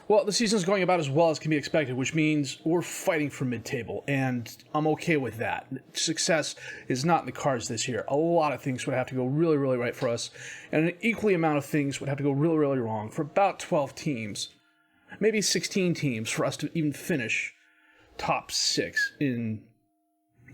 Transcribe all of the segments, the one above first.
Well, the season's going about as well as can be expected, which means we're fighting for mid-table, and I'm okay with that. Success is not in the cards this year. A lot of things would have to go really, really right for us, and an equally amount of things would have to go really, really wrong for about 12 teams, maybe 16 teams for us to even finish top 6 in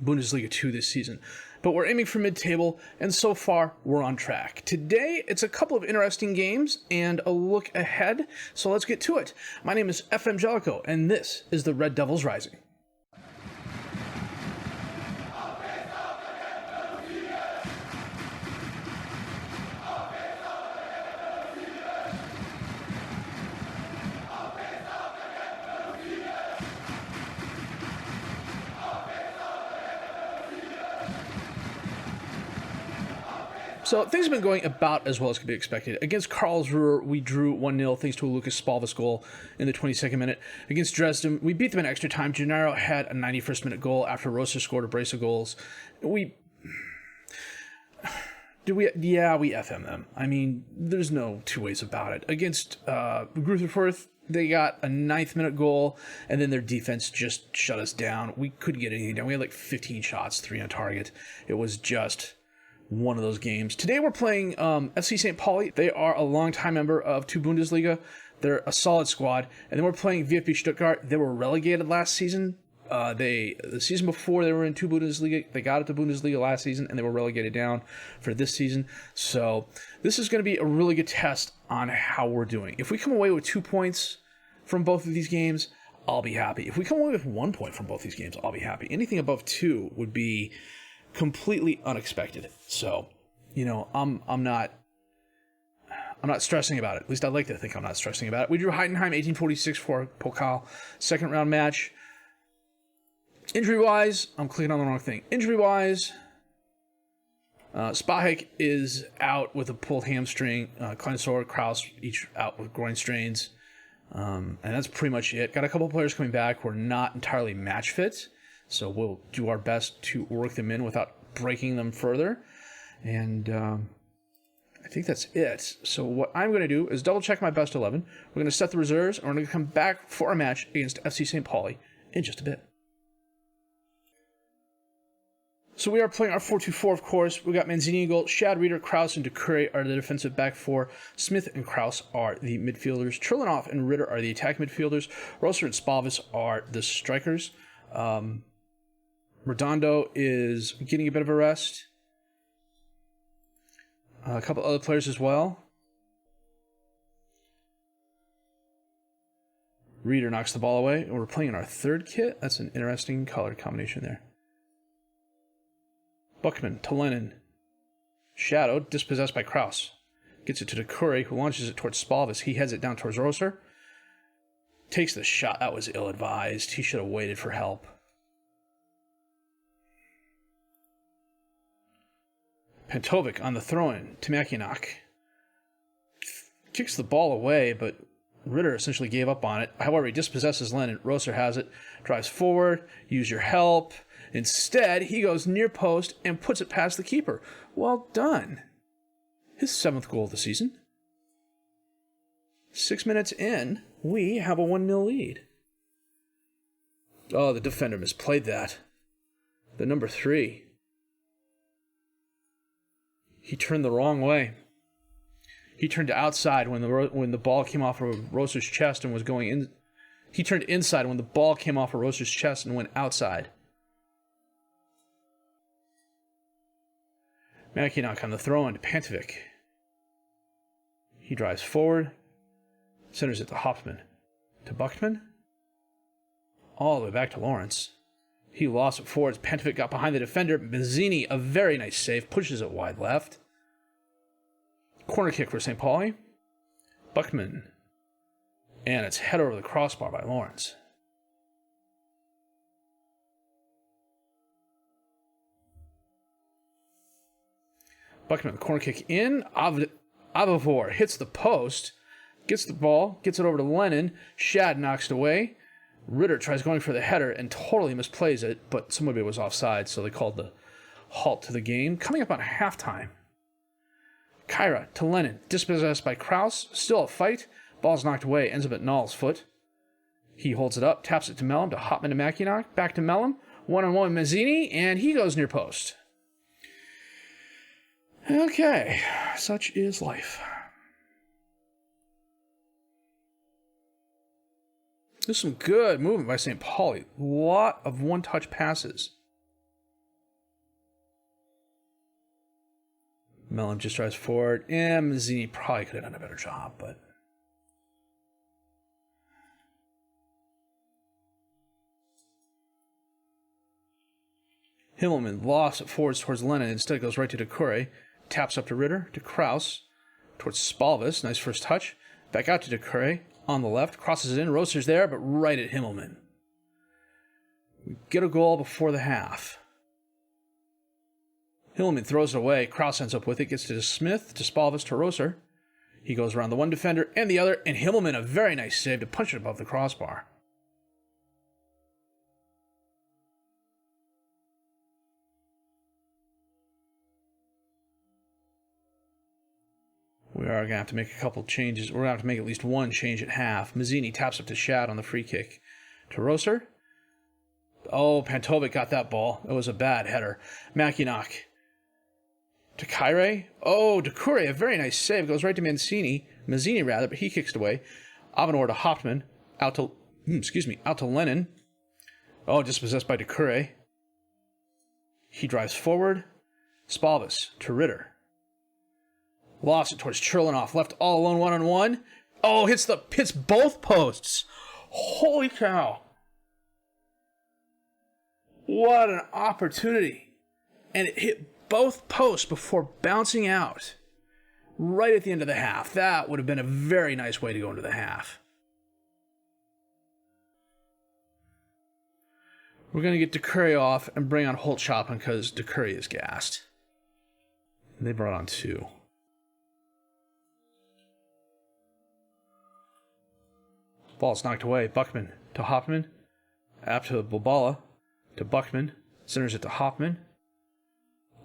Bundesliga 2 this season. But we're aiming for mid-table, and so far, we're on track. Today, it's a couple of interesting games and a look ahead, so let's get to it. My name is FM Jellicoe, and this is the Red Devils Rising. So things have been going about as well as could be expected. Against Karlsruhe, we drew 1-0 thanks to a Lucas Spalvis goal in the 22nd minute. Against Dresden, we beat them in extra time. Gennaro had a 91st minute goal after Rote scored a brace of goals. We FM them. I mean, there's no two ways about it. Against Grutherford, they got a 9th minute goal, and then their defense just shut us down. We couldn't get anything done. We had like 15 shots, 3 on target. It was just one of those games. Today we're playing FC St. Pauli. They are a longtime member of 2 Bundesliga. They're a solid squad. And then we're playing VFB Stuttgart. They were relegated last season. The season before they were in 2 Bundesliga. They got into Bundesliga last season, and they were relegated down for this season. So this is going to be a really good test on how we're doing. If we come away with 2 points from both of these games, I'll be happy. If we come away with 1 point from both these games, I'll be happy. Anything above 2 would be completely unexpected. So, I'm not stressing about it. At least I'd like to think I'm not stressing about it. We drew Heidenheim 1846 for Pokal second round match. Injury-wise, I'm clicking on the wrong thing. Injury-wise, Spahek is out with a pulled hamstring. Kleinsor, Kraus, each out with groin strains. And that's pretty much it. Got a couple of players coming back who are not entirely match fit. So we'll do our best to work them in without breaking them further. And I think that's it. So what I'm going to do is double check my best 11. We're going to set the reserves, and we're going to come back for a match against FC St. Pauli in just a bit. So we are playing our 4-2-4, of course. We got Manzini in goal. Shad, Reeder, Kraus, and Ducouré are the defensive back four. Smith and Kraus are the midfielders. Trilinoff and Ritter are the attack midfielders. Rosser and Spalvis are the strikers. Redondo is getting a bit of a rest. A couple other players as well. Reeder knocks the ball away, and we're playing in our third kit. That's an interesting color combination there. Buckman to Lennon. Shadow, dispossessed by Kraus. Gets it to Ducouré, who launches it towards Spalvis. He heads it down towards Rosser. Takes the shot. That was ill-advised. He should have waited for help. Pantovic on the throw-in to Makinak. Kicks the ball away, but Ritter essentially gave up on it. However, he dispossesses Lennon. Rosser has it. Drives forward. Use your help. Instead, he goes near post and puts it past the keeper. Well done. His 7th goal of the season. 6 minutes in, we have a 1-0 lead. Oh, the defender misplayed that. The number 3. He turned the wrong way. He turned to outside when the ball came off of Rosser's chest and was going in. He turned inside when the ball came off of Rosser's chest and went outside. Makinak on the throw-in to Pantovic. He drives forward. Centers it to Hoffman. To Buckman. All the way back to Lawrence. He lost it forwards. Pantovic got behind the defender. Mazzini, a very nice save, pushes it wide left. Corner kick for St. Pauli. Buckman. And it's head over the crossbar by Lawrence. Buckman, the corner kick in. Avavor hits the post. Gets the ball. Gets it over to Lennon. Shad knocks it away. Ritter tries going for the header and totally misplays it, but somebody was offside, so they called the halt to the game. Coming up on halftime. Kyra to Lennon, dispossessed by Kraus. Still a fight. Ball's knocked away, ends up at Null's foot. He holds it up, taps it to Mellum, to Hopman to Mackinock, back to Mellum, one-on-one Mazzini, and he goes near post. Okay, such is life. There's some good movement by St. Pauli. A lot of one-touch passes. Mellum just drives forward, and Mazzini probably could have done a better job, but... Himmelman lost it forwards towards Lennon. Instead, it goes right to Decore. Taps up to Ritter, to Kraus, towards Spalvis. Nice first touch. Back out to Decore. On the left. Crosses it in. Roaster's there, but right at Himmelman. We get a goal before the half. Himmelman throws it away. Kraus ends up with it. Gets to Smith, to Spalvis, to Roser. He goes around the one defender and the other. And Himmelman, a very nice save to punch it above the crossbar. We are going to have to make a couple changes. We're going to have to make at least one change at half. Mazzini taps up to Shad on the free kick. To Roser. Oh, Pantovic got that ball. It was a bad header. Mackinock. To Kyrie. Oh, Decore, a very nice save. Goes right to Mazzini, but he kicks it away. Avenor to Hauptmann. Out to Lennon. Oh, dispossessed by Decore. He drives forward. Spalvis to Ritter. Lost it towards Cherlinoff. Left all alone one-on-one. Oh, hits both posts. Holy cow. What an opportunity. And it hit both posts before bouncing out. Right at the end of the half. That would have been a very nice way to go into the half. We're going to get Decore off and bring on Holtschopin because Decore is gassed. And they brought on two. Ball's knocked away. Buckman to Hoffman. Up to Bobala. To Buckman. Centers it to Hoffman.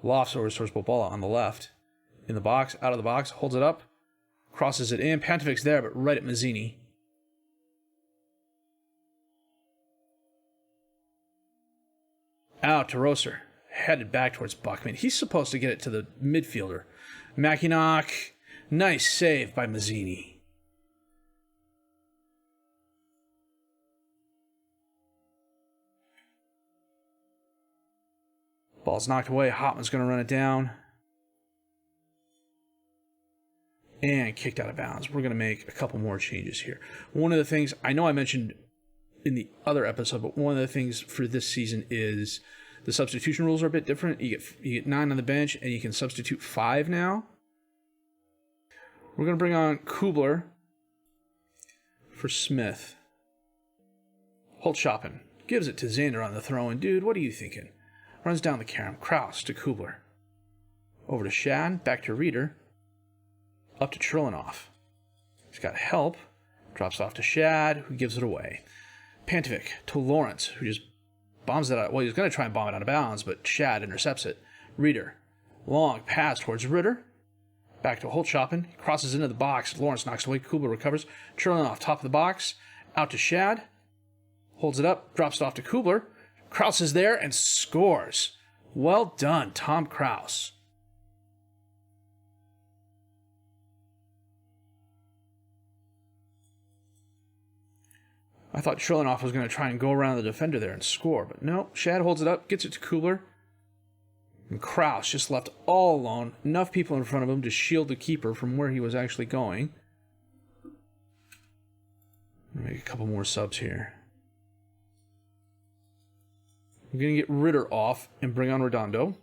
Lofts over towards Bobala on the left. In the box. Out of the box. Holds it up. Crosses it in. Pantovic's there, but right at Mazzini. Out to Roser. Headed back towards Buckman. He's supposed to get it to the midfielder. Mackinock. Nice save by Mazzini. Ball's knocked away. Hopman's going to run it down. And kicked out of bounds. We're going to make a couple more changes here. One of the things, I know I mentioned in the other episode, but one of the things for this season is the substitution rules are a bit different. You get 9 on the bench, and you can substitute 5 now. We're going to bring on Kubler for Smith. Holtschopin gives it to Zander on the throw-in. Dude, what are you thinking? Runs down the carom. Kraus to Kubler. Over to Shad. Back to Reeder. Up to Cherlinoff. He's got help. Drops off to Shad, who gives it away. Pantovic to Lawrence, who just bombs it out. Well, he was going to try and bomb it out of bounds, but Shad intercepts it. Reeder. Long pass towards Ritter. Back to Holtschopin. Crosses into the box. Lawrence knocks away. Kubler recovers. Cherlinoff, top of the box. Out to Shad. Holds it up. Drops it off to Kubler. Kraus is there and scores. Well done, Tom Kraus. I thought Cherlinoff was going to try and go around the defender there and score, but no. Shad holds it up, gets it to Kubler. And Kraus just left all alone. Enough people in front of him to shield the keeper from where he was actually going. Make a couple more subs here. We're going to get Ritter off and bring on Redondo.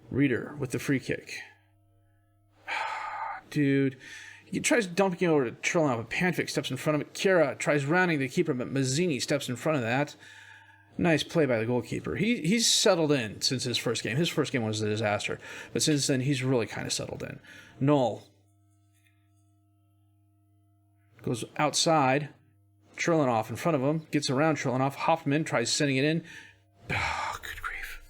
Reeder with the free kick. Dude. He tries dumping it over to Cherlinoff, but Pantovic steps in front of it. Kira tries rounding the keeper, but Mazzini steps in front of that. Nice play by the goalkeeper. He's settled in since his first game. His first game was a disaster, but since then he's really kind of settled in. Knoll goes outside. Cherlinoff in front of him. Gets around Cherlinoff. Hoffman tries sending it in. Oh, good grief.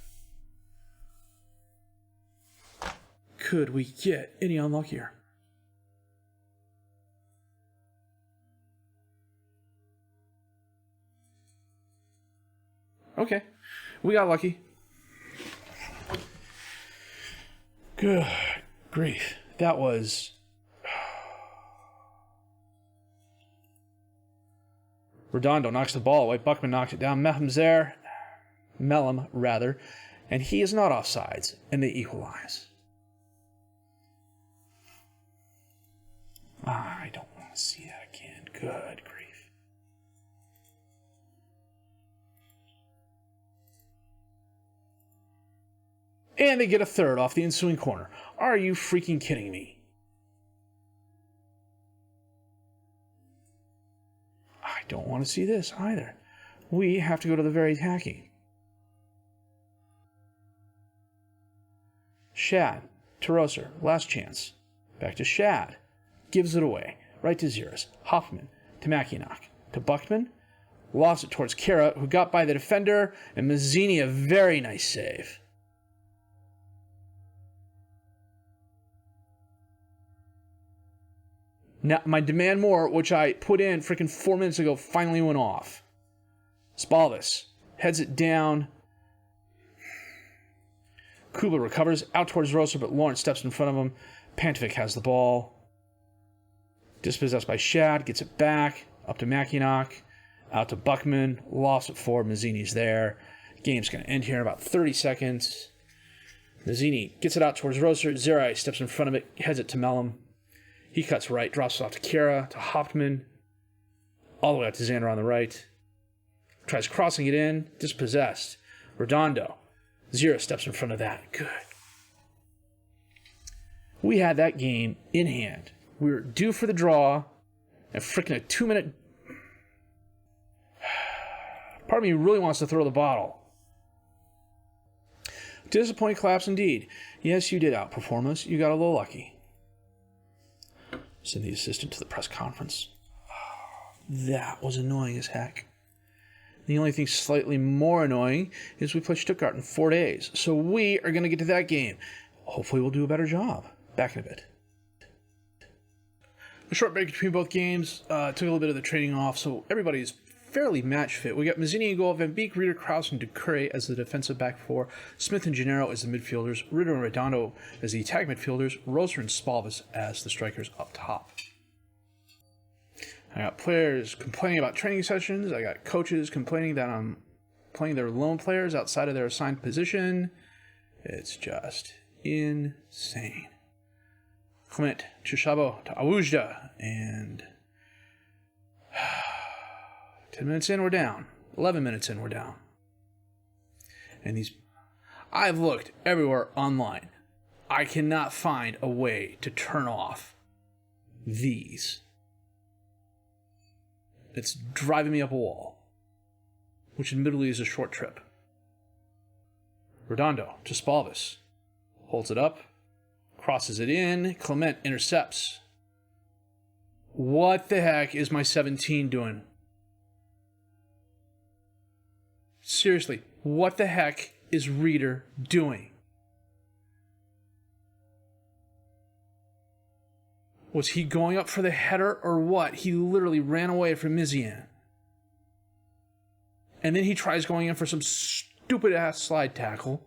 Could we get any unluckier? Okay. We got lucky. Good grief. That was... Redondo knocks the ball away. Buckman knocked it down. Mellum, and he is not offsides, and they equalize. I don't want to see that again. Good grief. And they get a third off the ensuing corner. Are you freaking kidding me? I don't want to see this either. We have to go to the very attacking. Shad to Roser. Last chance. Back to Shad. Gives it away. Right to Ziris. Hoffman to Mackinock. To Buckman. Lofts it towards Kara, who got by the defender. And Mazzini, a very nice save. Now, my demand more, which I put in freaking 4 minutes ago, finally went off. Spalvis heads it down. Kubla recovers out towards Roser, but Lawrence steps in front of him. Pantovic has the ball. Dispossessed by Shad, gets it back. Up to Mackinock. Out to Buckman. Lost it for Mazzini's there. Game's going to end here in about 30 seconds. Mazzini gets it out towards Roser. Zerai steps in front of it, heads it to Mellum. He cuts right, drops it off to Kara, to Hoffman, all the way out to Xander on the right. Tries crossing it in, dispossessed. Redondo. Zero steps in front of that. Good. We had that game in hand. We were due for the draw, and freaking a 2-minute... Part of me really wants to throw the bottle. Disappointing collapse indeed. Yes, you did outperform us. You got a little lucky. Send the assistant to the press conference. That was annoying as heck. The only thing slightly more annoying is we play Stuttgart in 4 days. So we are going to get to that game. Hopefully we'll do a better job. Back in a bit. A short break between both games. Took a little bit of the training off, so everybody's fairly match fit. We got Mazzini in goal, Van Beek, Rieder, Kraus, and Ducure as the defensive back four. Smith and Gennaro as the midfielders. Rieder and Redondo as the attack midfielders. Roser and Spalvis as the strikers up top. I got players complaining about training sessions. I got coaches complaining that I'm playing their lone players outside of their assigned position. It's just insane. Clement to Chabot to Awujda, and 10 minutes in, we're down. 11 minutes in, we're down. And these... I've looked everywhere online. I cannot find a way to turn off these. It's driving me up a wall. Which admittedly is a short trip. Redondo to Spalvis. Holds it up. Crosses it in. Clement intercepts. What the heck is my 17 doing? Seriously, what the heck is Rieder doing? Was he going up for the header or what? He literally ran away from Mizian. And then he tries going in for some stupid-ass slide tackle.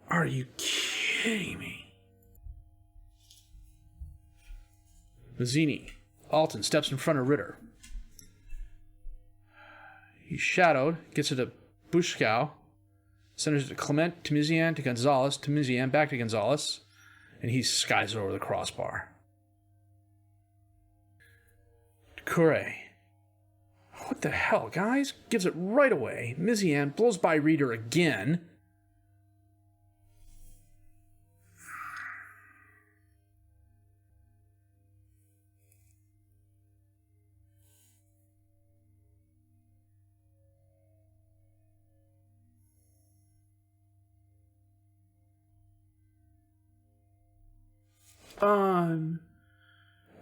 Are you kidding me? Mazzini. Alton steps in front of Ritter. He's shadowed, gets it to Bushkow, centers it to Clement, to Mizian, to Gonzalez, to Mizian, back to Gonzalez, and he skies it over the crossbar. Ducure. What the hell, guys? Gives it right away. Mizian blows by Rieder again.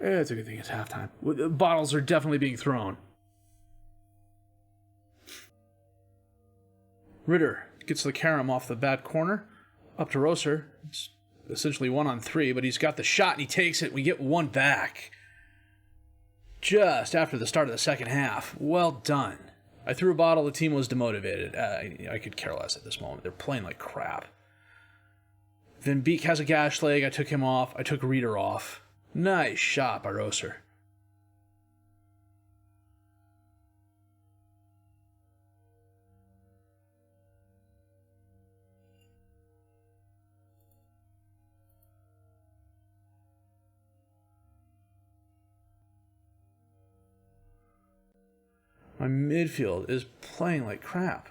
It's a good thing it's halftime. The bottles are definitely being thrown. Ritter gets the carom off the bad corner. Up to Roser. It's essentially 1-on-3, but he's got the shot and he takes it. We get one back. Just after the start of the second half. Well done. I threw a bottle. The team was demotivated. I could care less at this moment. They're playing like crap. Then Beek has a gash leg. I took him off. I took Reeder off. Nice shot by Roser. My midfield is playing like crap.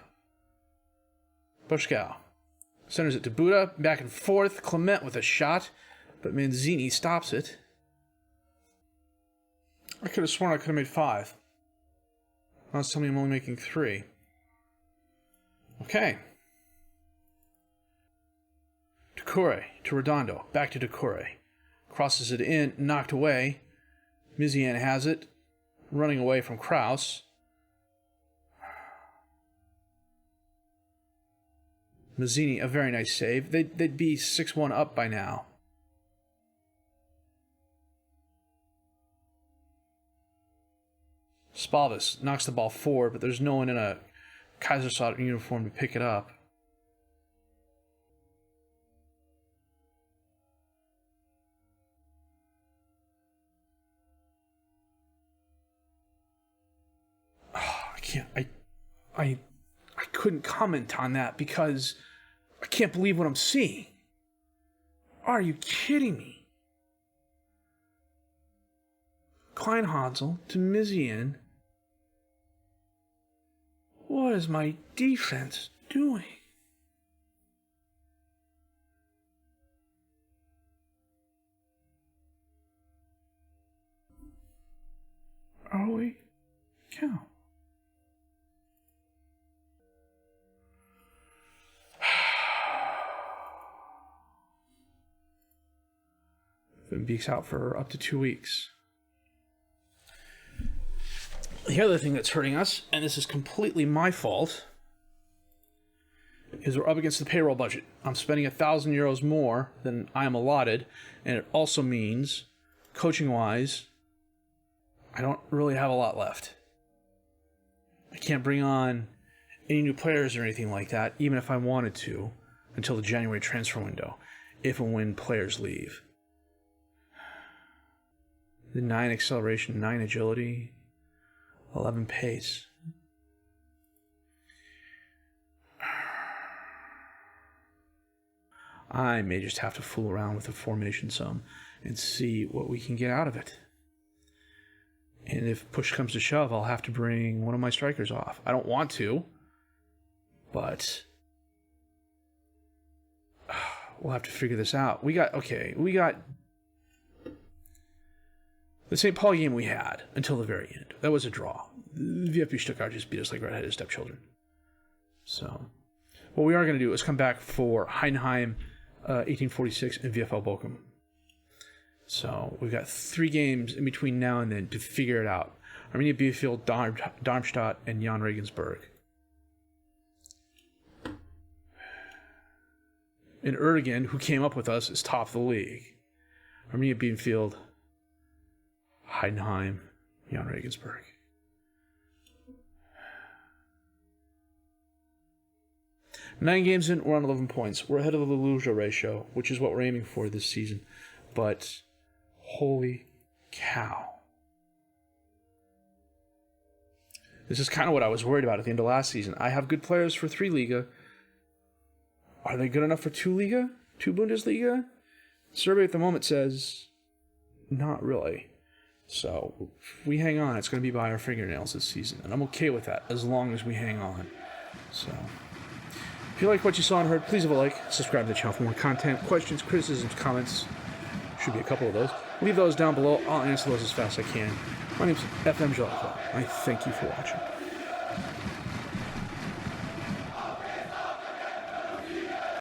Bushkow centers it to Buda, back and forth. Clement with a shot, but Manzini stops it. I could have sworn I could have made 5. Now it's telling me I'm only making 3. Okay. Decore to Redondo, back to Decore. Crosses it in, knocked away. Mizian has it, running away from Kraus. Mazzini, a very nice save. They'd be 6-1 up by now. Spalvis knocks the ball forward, but there's no one in a Kaisersalutern uniform to pick it up. Oh, I couldn't comment on that because I can't believe what I'm seeing. Are you kidding me? Kleinhansel to Mizian. What is my defense doing? Holy cow. Van Beek's out for up to 2 weeks. The other thing that's hurting us, and this is completely my fault, is we're up against the payroll budget. I'm spending €1,000 more than I am allotted, and it also means, coaching-wise, I don't really have a lot left. I can't bring on any new players or anything like that, even if I wanted to, until the January transfer window, if and when players leave. The 9 acceleration, 9 agility, 11 pace. I may just have to fool around with the formation some and see what we can get out of it. And if push comes to shove, I'll have to bring one of my strikers off. I don't want to, but we'll have to figure this out. We got the St. Paul game we had until the very end. That was a draw. VFB Stuttgart just beat us like redheaded stepchildren. So, what we are going to do is come back for Heidenheim, 1846, and VfL Bochum. So, we've got 3 games in between now and then to figure it out. Arminia Bielefeld, Darmstadt, and Jan Regensburg. And Erdogan, who came up with us, is top of the league. Arminia Bielefeld, Heidenheim, Jan Regensburg. Nine games in, we're on 11 points. We're ahead of the Luja ratio, which is what we're aiming for this season. But, holy cow. This is kind of what I was worried about at the end of last season. I have good players for 3 Liga. Are they good enough for 2 Liga? 2 Bundesliga? Survey at the moment says, not really. So, if we hang on, it's going to be by our fingernails this season. And I'm okay with that, as long as we hang on. So, if you like what you saw and heard, please leave a like, subscribe to the channel for more content, questions, criticisms, comments. Should be a couple of those. Leave those down below. I'll answer those as fast as I can. My name's FM21. I thank you for watching.